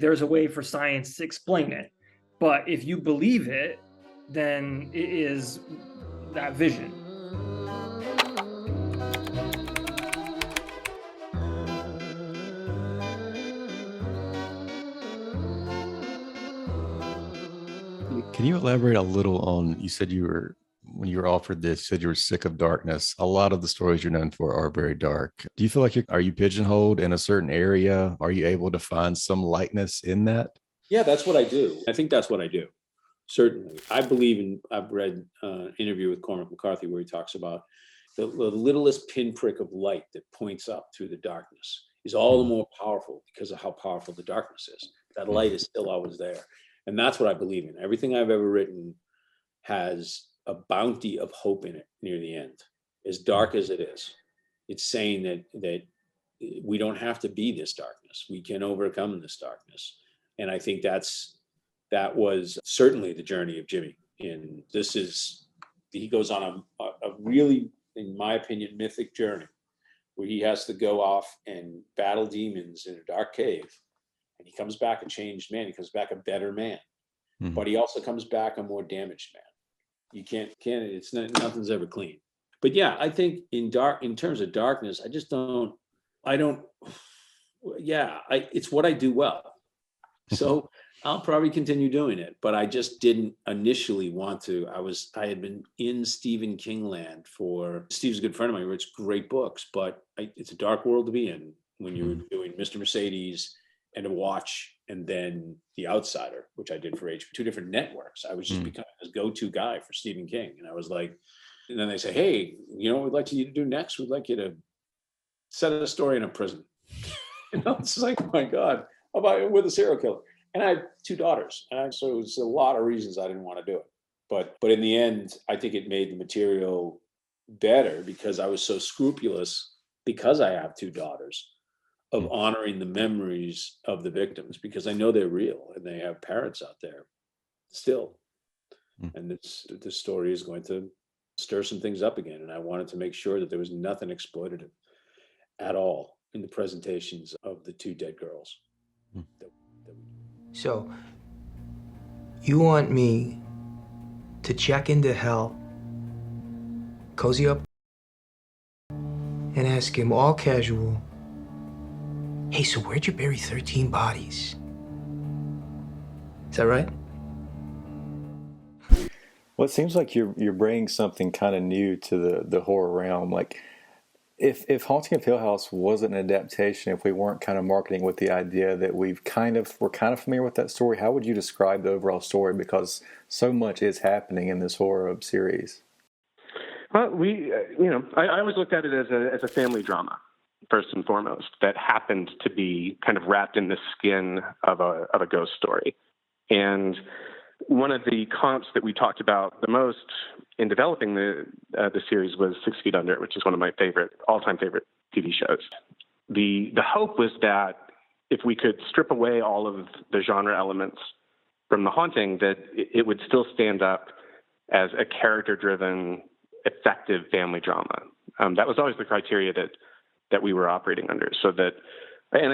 There's a way for science to explain it. But if you believe it, then it is that vision. Can you elaborate a little on, you said you were, when you were offered this, you said you were sick of darkness. A lot of the stories you're known for are very dark. Do you feel like are you pigeonholed in a certain area? Are you able to find some lightness in that? Yeah, that's what I do. I think that's what I do. Certainly. I believe in, I've read an interview with Cormac McCarthy where he talks about the littlest pinprick of light that points up through the darkness is all the more powerful because of how powerful the darkness is. That light is still always there. And that's what I believe in. Everything I've ever written has a bounty of hope in it near the end, as dark as it is. It's saying that we don't have to be this darkness. We can overcome this darkness. And I think that was certainly the journey of Jimmy. And he goes on a really, in my opinion, mythic journey where he has to go off and battle demons in a dark cave. And he comes back a changed man. He comes back a better man, but he also comes back a more damaged man. You can't, it's not, nothing's ever clean. But yeah, I think in terms of darkness, it's what I do well. So I'll probably continue doing it, but I just didn't initially want to. I had been in Stephen King land Steve's a good friend of mine, he writes great books, but it's a dark world to be in when you're doing Mr. Mercedes and A Watch and then The Outsider, which I did for HBO, two different networks. I was just becoming this go-to guy for Stephen King. And I was like, and then they say, hey, you know what we'd like you to do next? We'd like you to set a story in a prison. It's like, oh my God, how about with a serial killer? And I have two daughters. So it's a lot of reasons I didn't want to do it. But in the end, I think it made the material better because I was so scrupulous, because I have two daughters, of honoring the memories of the victims, because I know they're real and they have parents out there still. And this story is going to stir some things up again. And I wanted to make sure that there was nothing exploitative at all in the presentations of the two dead girls. So, you want me to check into hell, cozy up, and ask him all casual, hey, so where'd you bury 13 bodies? Is that right? Well, it seems like you're bringing something kind of new to the horror realm. Like, if Haunting of Hill House wasn't an adaptation, if we weren't kind of marketing with the idea that we're kind of familiar with that story, how would you describe the overall story? Because so much is happening in this horror series. Well, I always looked at it as a family drama, first and foremost, that happened to be kind of wrapped in the skin of a ghost story. And one of the comps that we talked about the most in developing the series was 6 Feet Under, which is one of my all-time favorite TV shows. The hope was that if we could strip away all of the genre elements from The Haunting, that it would still stand up as a character-driven, effective family drama. That was always the criteria that we were operating under. And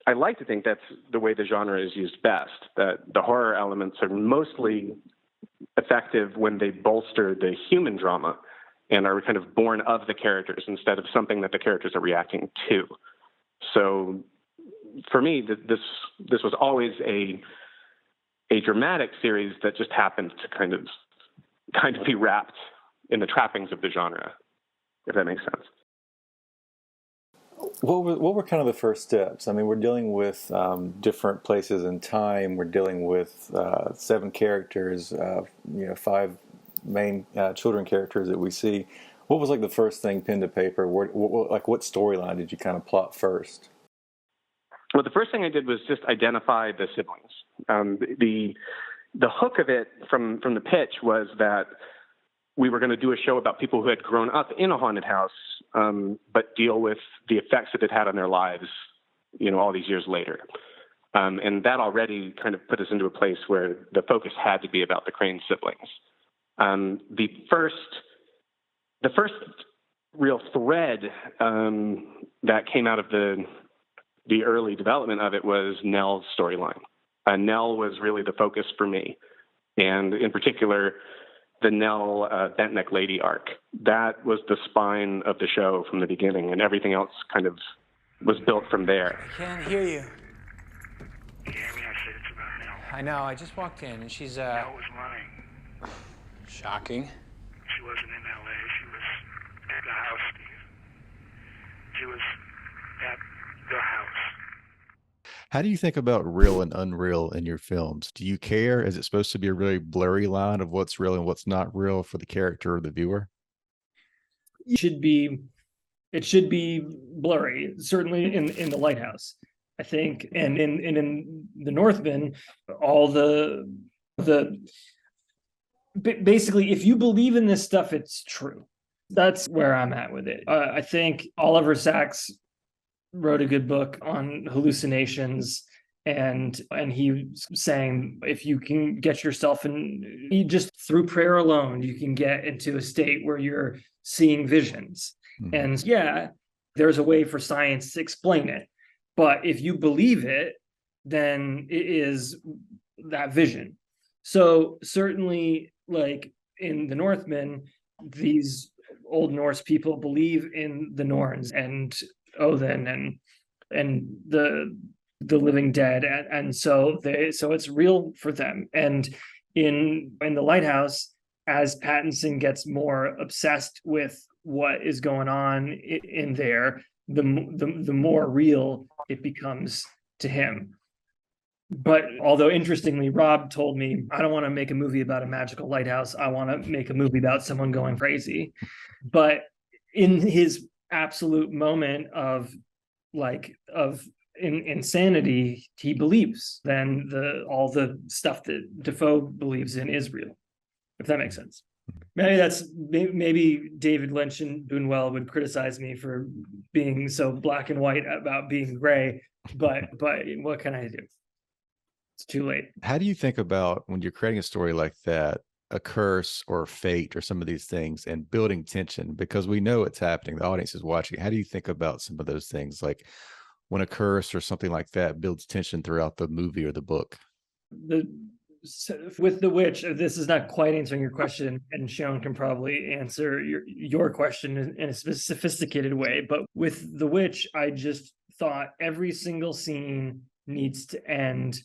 I like to think that's the way the genre is used best, that the horror elements are mostly effective when they bolster the human drama and are kind of born of the characters instead of something that the characters are reacting to. So for me, this was always a dramatic series that just happened to kind of be wrapped in the trappings of the genre, if that makes sense. What were kind of the first steps? I mean, we're dealing with different places in time. We're dealing with 7 characters, 5 main children characters that we see. What was like the first thing, pen to paper? What storyline did you kind of plot first? Well, the first thing I did was just identify the siblings. The hook of it from the pitch was that we were going to do a show about people who had grown up in a haunted house, but deal with the effects that it had on their lives, all these years later. And that already kind of put us into a place where the focus had to be about the Crane siblings. The first real thread that came out of the the early development of it was Nell's storyline. Nell was really the focus for me. And in particular, the Nell bent neck lady arc. That was the spine of the show from the beginning, and everything else kind of was built from there. I can't hear you. Jamie, I said it's about Nell. I know, I just walked in and she's, Nell was running. Shocking. She wasn't in L.A. She was at the house, Steve. She was at the house. How do you think about real and unreal in your films? Do you care? Is it supposed to be a really blurry line of what's real and what's not real for the character or the viewer? It should be blurry, certainly in the Lighthouse, I think, and in the Northman, all the basically, if you believe in this stuff, it's true. That's where I'm at with it. I think Oliver Sacks wrote a good book on hallucinations, and he was saying if you can get yourself in, just through prayer alone, you can get into a state where you're seeing visions. Mm-hmm. And yeah, there's a way for science to explain it, but if you believe it, then it is that vision. So certainly, like in the Northmen, these Old Norse people believe in the Norns and Odin and the living dead, and so it's real for them. And in the Lighthouse, as Pattinson gets more obsessed with what is going on in there, the more real it becomes to him. But although interestingly, Rob told me, I don't want to make a movie about a magical lighthouse. I want to make a movie about someone going crazy. But in his absolute moment of insanity, he believes then all the stuff that Defoe believes in is real, if that makes sense. Maybe David Lynch and Buñuel would criticize me for being so black and white about being gray, but what can I do? It's too late. How do you think about when you're creating a story like that, a curse or fate or some of these things, and building tension? Because we know it's happening. The audience is watching. How do you think about some of those things? Like when a curse or something like that builds tension throughout the movie or the book? With The Witch, this is not quite answering your question, and Sean can probably answer your question in a sophisticated way. But with The Witch, I just thought every single scene needs to end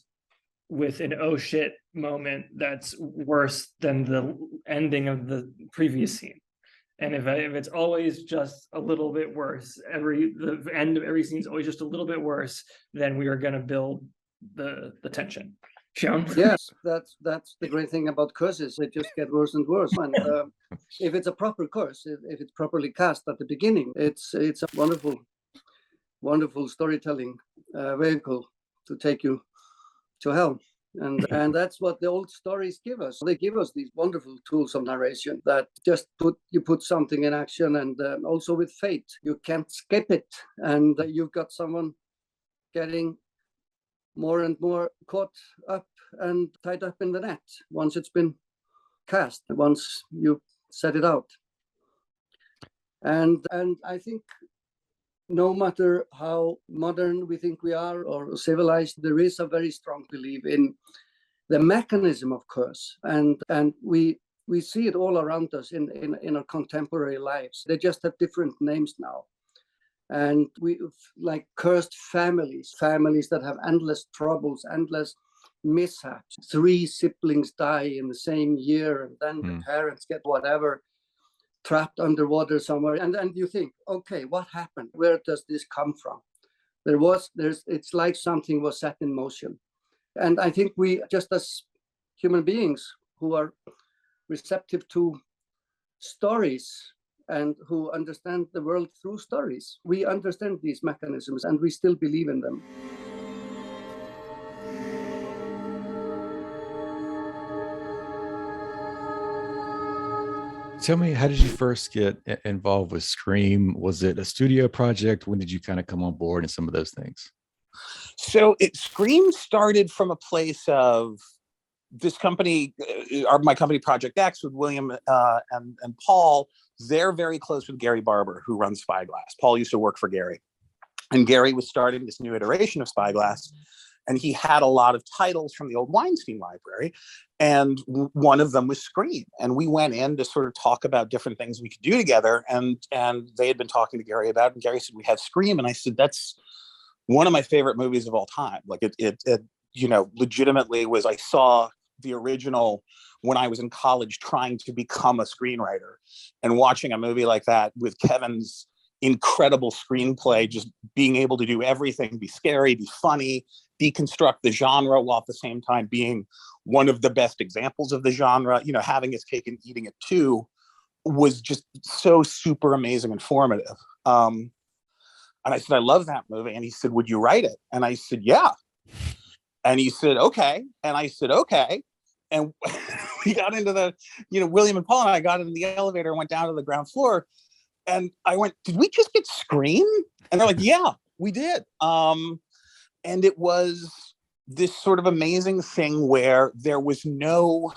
with an oh shit moment that's worse than the ending of the previous scene. And if it's always just a little bit worse, the end of every scene is always just a little bit worse, then we are going to build the tension. Sean? Yes, that's the great thing about curses. They just get worse and worse. And if it's a proper curse, if it's properly cast at the beginning, it's a wonderful storytelling vehicle to take you to hell. And that's what the old stories give us. They give us these wonderful tools of narration that just put something in action. And also with fate, you can't skip it. And you've got someone getting more and more caught up and tied up in the net once it's been cast, once you set it out. And I think no matter how modern we think we are or civilized, there is a very strong belief in the mechanism of curse. And we see it all around us in our contemporary lives. They just have different names now. And we like cursed families that have endless troubles, endless mishaps. 3 siblings die in the same year, and then the parents get whatever, trapped underwater somewhere. And you think, okay, what happened? Where does this come from? It's like something was set in motion. And I think we, just as human beings who are receptive to stories and who understand the world through stories, we understand these mechanisms and we still believe in them. Tell me, how did you first get involved with Scream? Was it a studio project? When did you kind of come on board and some of those things? So Scream started from a place of this company, my company Project X with William and Paul. They're very close with Gary Barber, who runs Spyglass. Paul used to work for Gary. And Gary was starting this new iteration of Spyglass, and he had a lot of titles from the old Weinstein library, and one of them was Scream. And we went in to sort of talk about different things we could do together, and they had been talking to Gary about it, and Gary said, we have Scream. And I said, that's one of my favorite movies of all time. Like it you know, legitimately was, I saw the original when I was in college trying to become a screenwriter, and watching a movie like that with Kevin's incredible screenplay, just being able to do everything, be scary, be funny, deconstruct the genre, while at the same time being one of the best examples of the genre, you know, having his cake and eating it too, was just so super amazing and formative. And I said, I love that movie. And he said, would you write it? And I said, yeah. And he said, okay. And I said, okay. And we got into the, you know, William and Paul and I got into the elevator and went down to the ground floor. And I went, did we just get Scream? And they're like, yeah, we did. And it was this sort of amazing thing where there was no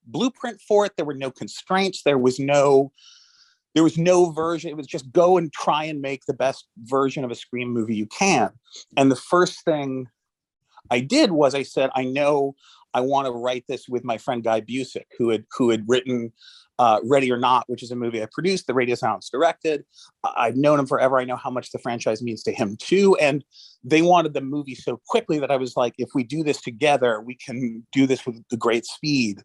blueprint for it. There were no constraints. There was no version. It was just go and try and make the best version of a Scream movie you can. And the first thing I did was I said, I know I want to write this with my friend Guy Busick, who had written Ready or Not, which is a movie I produced, the Radio Silence directed. I've known him forever. I know how much the franchise means to him too. And they wanted the movie so quickly that I was like, if we do this together, we can do this with the great speed.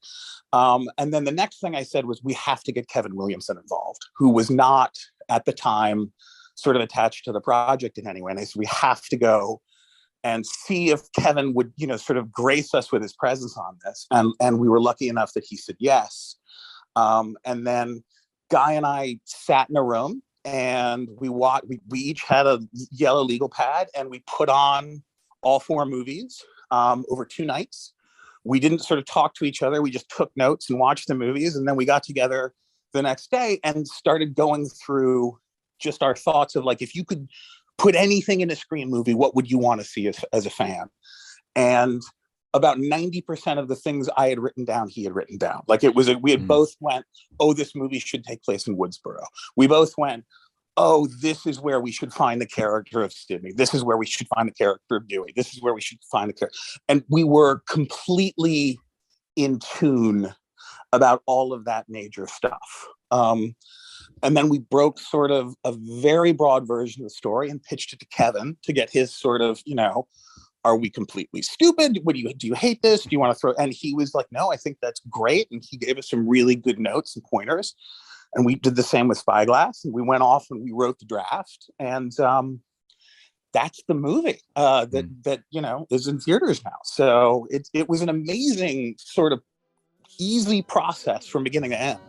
And then the next thing I said was, we have to get Kevin Williamson involved, who was not at the time sort of attached to the project in any way. And I said, we have to go and see if Kevin would, you know, sort of grace us with his presence on this. And we were lucky enough that he said yes. And then Guy and I sat in a room, and we each had a yellow legal pad, and we put on all 4 movies over 2 nights. We didn't sort of talk to each other. We just took notes and watched the movies. And then we got together the next day and started going through just our thoughts of, like, if you could put anything in a Scream movie, what would you want to see as a fan? And about 90% of the things I had written down, he had written down. Like, it was, we had both went, oh, this movie should take place in Woodsboro. We both went, oh, this is where we should find the character of Sydney. This is where we should find the character of Dewey. This is where we should find the character. And we were completely in tune about all of that major stuff. And then we broke sort of a very broad version of the story and pitched it to Kevin to get his sort of, you know, are we completely stupid? Do you hate this? Do you want to throw? And he was like, no, I think that's great. And he gave us some really good notes and pointers. And we did the same with Spyglass. And we went off and we wrote the draft. And that's the movie that you know, is in theaters now. So it was an amazing sort of easy process from beginning to end.